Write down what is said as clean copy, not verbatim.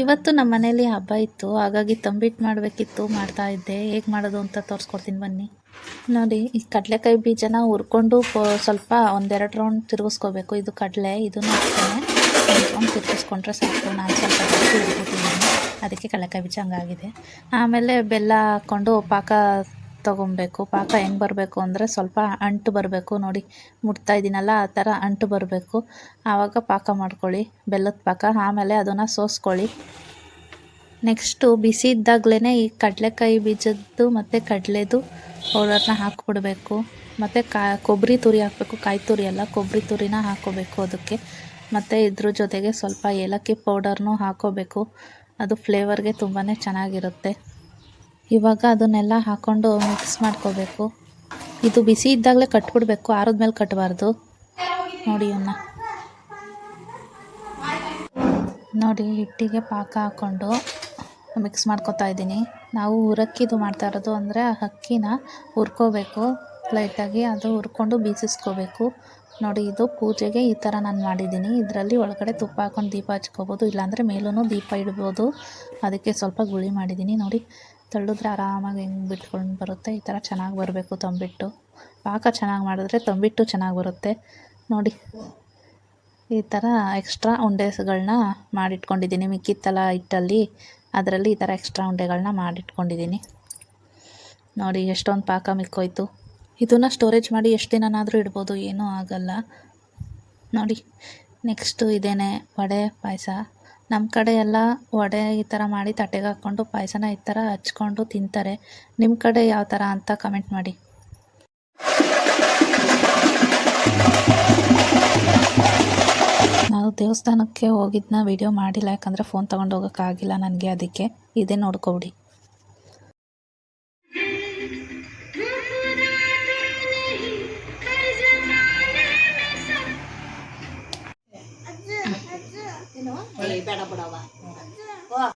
ಇವತ್ತು ನಮ್ಮ ಮನೇಲಿ ಹಬ್ಬ ಇತ್ತು, ಹಾಗಾಗಿ ತಂಬಿಟ್ಟು ಮಾಡಬೇಕಿತ್ತು, ಮಾಡ್ತಾ ಇದ್ದೆ. ಹೇಗೆ ಮಾಡೋದು ಅಂತ ತೋರಿಸ್ಕೊಡ್ತೀನಿ ಬನ್ನಿ. ನೋಡಿ, ಈ ಕಡಲೆಕಾಯಿ ಬೀಜನ ಹುರ್ಕೊಂಡು ಸ್ವಲ್ಪ ಒಂದೆರಡು ರೌಂಡ್ ತಿರುಗಿಸ್ಕೋಬೇಕು. ಇದು ಕಡಲೆ, ಇದನ್ನು ಹಾಕ್ತೇನೆ. ಒಂದು ರೌಂಡ್ ತಿರುಗಿಸ್ಕೊಂಡ್ರೆ ಸಾಕು. ನಾನು ಸ್ವಲ್ಪ ಜಾಸ್ತಿ ಹುರ್ಕೊತಿದ್ದೀನಿ, ಅದಕ್ಕೆ ಕಡಲೆಕಾಯಿ ಬೀಜ ಹಂಗಾಗಿದೆ. ಆಮೇಲೆ ಬೆಲ್ಲ ಹಾಕ್ಕೊಂಡು ಪಾಕ ತೊಗೊಬೇಕು. ಪಾಕ ಹೆಂಗೆ ಬರಬೇಕು ಅಂದರೆ ಸ್ವಲ್ಪ ಅಂಟು ಬರಬೇಕು. ನೋಡಿ, ಮುಟ್ತಾ ಇದ್ದೀನಲ್ಲ, ಆ ಥರ ಅಂಟು ಬರಬೇಕು. ಆವಾಗ ಪಾಕ ಮಾಡ್ಕೊಳ್ಳಿ, ಬೆಲ್ಲದ ಪಾಕ. ಆಮೇಲೆ ಅದನ್ನು ಸೋಸ್ಕೊಳ್ಳಿ. ನೆಕ್ಸ್ಟು ಬಿಸಿ ಇದ್ದಾಗಲೇ ಈ ಕಡಲೆಕಾಯಿ ಬೀಜದ್ದು ಮತ್ತು ಕಡಲೆದು ಪೌಡರ್ನ ಹಾಕ್ಬಿಡ್ಬೇಕು. ಮತ್ತು ಕೊಬ್ಬರಿ ತುರಿ ಹಾಕಬೇಕು, ಕಾಯಿ ತುರಿ ಅಲ್ಲ, ಕೊಬ್ಬರಿ ತುರಿನ ಹಾಕ್ಕೋಬೇಕು ಅದಕ್ಕೆ. ಮತ್ತು ಇದ್ರ ಜೊತೆಗೆ ಸ್ವಲ್ಪ ಏಲಕ್ಕಿ ಪೌಡರ್ನೂ ಹಾಕ್ಕೋಬೇಕು. ಅದು ಫ್ಲೇವರ್ಗೆ ತುಂಬಾ ಚೆನ್ನಾಗಿರುತ್ತೆ. ಇವಾಗ ಅದನ್ನೆಲ್ಲ ಹಾಕ್ಕೊಂಡು ಮಿಕ್ಸ್ ಮಾಡ್ಕೋಬೇಕು. ಇದು ಬಿಸಿ ಇದ್ದಾಗಲೇ ಕಟ್ಬಿಡ್ಬೇಕು, ಆರಿದ್ಮೇಲೆ ಕಟ್ಟಬಾರ್ದು. ನೋಡಿ, ನೋಡಿ ಹಿಟ್ಟಿಗೆ ಪಾಕ ಹಾಕ್ಕೊಂಡು ಮಿಕ್ಸ್ ಮಾಡ್ಕೊತಾ ಇದ್ದೀನಿ. ನಾವು ಹುರಕ್ಕಿದು ಮಾಡ್ತಾ ಇರೋದು, ಅಂದರೆ ಅಕ್ಕಿನ ಹುರ್ಕೋಬೇಕು ಲೈಟಾಗಿ. ಅದು ಹುರ್ಕೊಂಡು ಬೀಸಿಸ್ಕೋಬೇಕು. ನೋಡಿ, ಇದು ಪೂಜೆಗೆ ಈ ಥರ ನಾನು ಮಾಡಿದ್ದೀನಿ. ಇದರಲ್ಲಿ ಒಳಗಡೆ ತುಪ್ಪ ಹಾಕ್ಕೊಂಡು ದೀಪ ಹಚ್ಕೋಬೋದು, ಇಲ್ಲಾಂದರೆ ಮೇಲೂ ದೀಪ ಇಡ್ಬೋದು. ಅದಕ್ಕೆ ಸ್ವಲ್ಪ ಗುಳಿ ಮಾಡಿದ್ದೀನಿ. ನೋಡಿ, ತಳ್ಳಿದ್ರೆ ಆರಾಮಾಗಿ ಹೆಂಗೆ ಬಿಟ್ಕೊಂಡು ಬರುತ್ತೆ. ಈ ಥರ ಚೆನ್ನಾಗಿ ಬರಬೇಕು ತಂಬಿಟ್ಟು. ಪಾಕ ಚೆನ್ನಾಗಿ ಮಾಡಿದ್ರೆ ತಂಬಿಟ್ಟು ಚೆನ್ನಾಗಿ ಬರುತ್ತೆ. ನೋಡಿ, ಈ ಥರ ಎಕ್ಸ್ಟ್ರಾ ಉಂಡೆಗಳನ್ನ ಮಾಡಿಟ್ಕೊಂಡಿದ್ದೀನಿ. ಮಿಕ್ಕಿತ್ತಲ್ಲ ಹಿಟ್ಟಲ್ಲಿ, ಅದರಲ್ಲಿ ಈ ಥರ ಎಕ್ಸ್ಟ್ರಾ ಉಂಡೆಗಳನ್ನ ಮಾಡಿಟ್ಕೊಂಡಿದ್ದೀನಿ. ನೋಡಿ, ಎಷ್ಟೊಂದು ಪಾಕ ಮಿಕ್ಕೋಯ್ತು. ಇದನ್ನು ಸ್ಟೋರೇಜ್ ಮಾಡಿ ಎಷ್ಟು ದಿನನಾದರೂ ಇಡ್ಬೋದು, ಏನೂ ಆಗಲ್ಲ. ನೋಡಿ, ನೆಕ್ಸ್ಟು ಇದೇನೆ ವಡೆ ಪಾಯಸ. ನಮ್ಮ ಕಡೆ ಎಲ್ಲ ವಡೆ ಈ ಥರ ಮಾಡಿ ತಟ್ಟೆಗೆ ಹಾಕ್ಕೊಂಡು ಪಾಯಸನ ಈ ಥರ ಹಚ್ಕೊಂಡು ತಿಂತಾರೆ. ನಿಮ್ಮ ಕಡೆ ಯಾವ ಥರ ಅಂತ ಕಮೆಂಟ್ ಮಾಡಿ. ನಾನು ದೇವಸ್ಥಾನಕ್ಕೆ ಹೋಗಿದ್ದನ್ನ ವಿಡಿಯೋ ಮಾಡಿಲ್ಲ, ಯಾಕಂದರೆ ಫೋನ್ ತೊಗೊಂಡು ಹೋಗೋಕ್ಕಾಗಿಲ್ಲ ನನಗೆ. ಅದಕ್ಕೆ ಇದೇ ನೋಡ್ಕೊಬಿಡಿ. ಬೇಡ ಬಿಡವ.